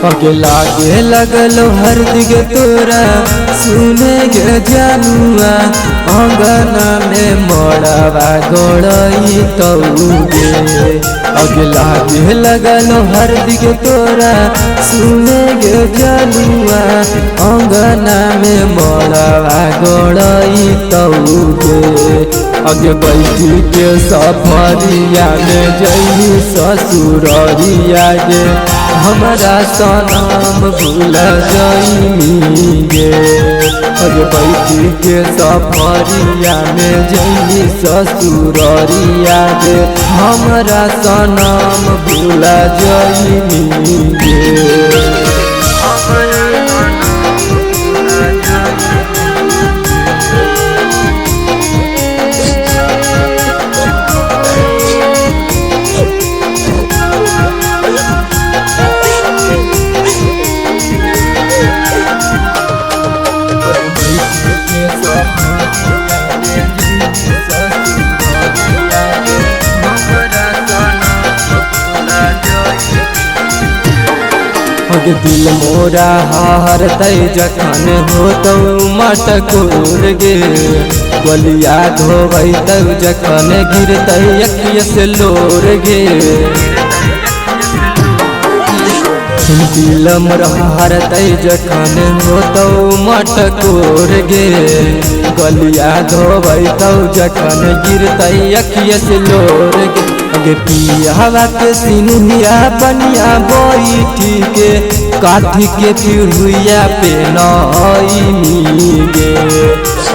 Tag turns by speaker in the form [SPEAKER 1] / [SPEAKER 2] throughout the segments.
[SPEAKER 1] पके लागे लगलो हर दिगे तोरा सुने गे जानुआ अंगना में मोड़वा गोड़ई तौगे अगे लागे लगलो हर दिगे तोरा सुने गे जानुआ अंगना में मोड़वा गोड़ई तौगे अगे बैठी के सफरिया में जई ससुररिया गे हमारा सनम भूल जाइए अगे बैठी के सफरिया में जई ससुररिया गे हमारा सनम भूल जाइए। दिल मोरा हारते जखन होतौ मटकोर गे गलिया धोबैतौ जखन गिरतै अखिया से लोर गे दिल मोरा हारते जखन होतौ मटकोर गे गलिया धोबैतौ जखन गिरतै अखिया से लोर गे अगे पियावा के सिनुहिया बनिया बैठी के काठी के पिढ़ुआ पे नई गे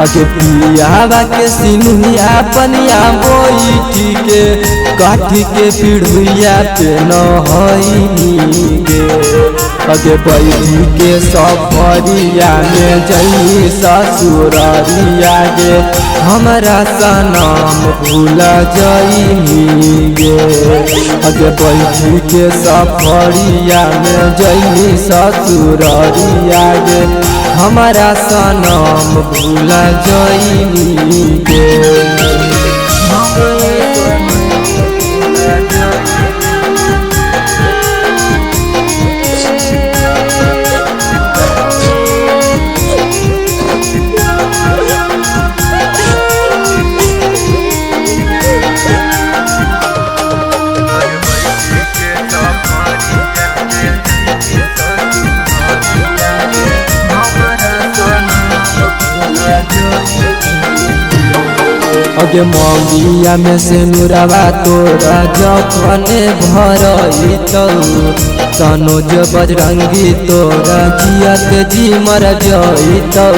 [SPEAKER 1] अगे पियावा के सिनुहिया बनिया बैठी के काठी के पिढ़ुआ पे नई गे अगे बैठी के सफरिया में जई ससुररिया गे हमारा सनम भूल जाई गे अगे बैठी के सफरिया में जई ससुररिया गे हमारा सनम भूल जाई गे। अगे मंगिया में से नुरवा तोरा जखने भरइतौ सनोज बजरंगी तोरा जियत जी मर जइतौ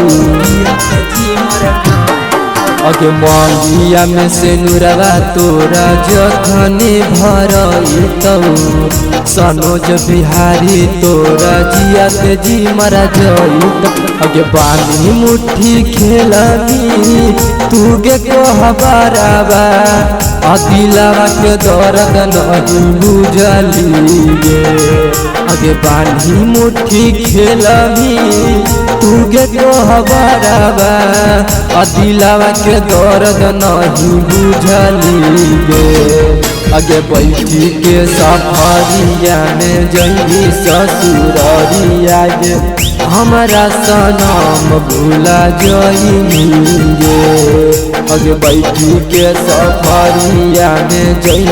[SPEAKER 1] अगे मंगिया में से नुरवा तोरा जखने भरइतौ सनोज बिहारी तोरा जियत जी मर जइतौ अगे बानी मुट्ठी खेलनी तुगे को हबाराबा अदिलावा के दर्द नहीं बुझली गे अगे बानी मुट्ठी खेलनी तुगे को हबाराबा अदिलावा के दर्द नहीं बुझली गे अगे बैठी के सफरिया में जई ससुररिया गे हमारा सनम भूल जाई गे अगे बैठी के सफरिया में जई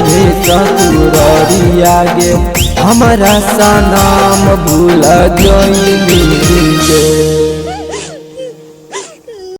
[SPEAKER 1] ससुररिया गे हमारा सनम भूल जाई गे।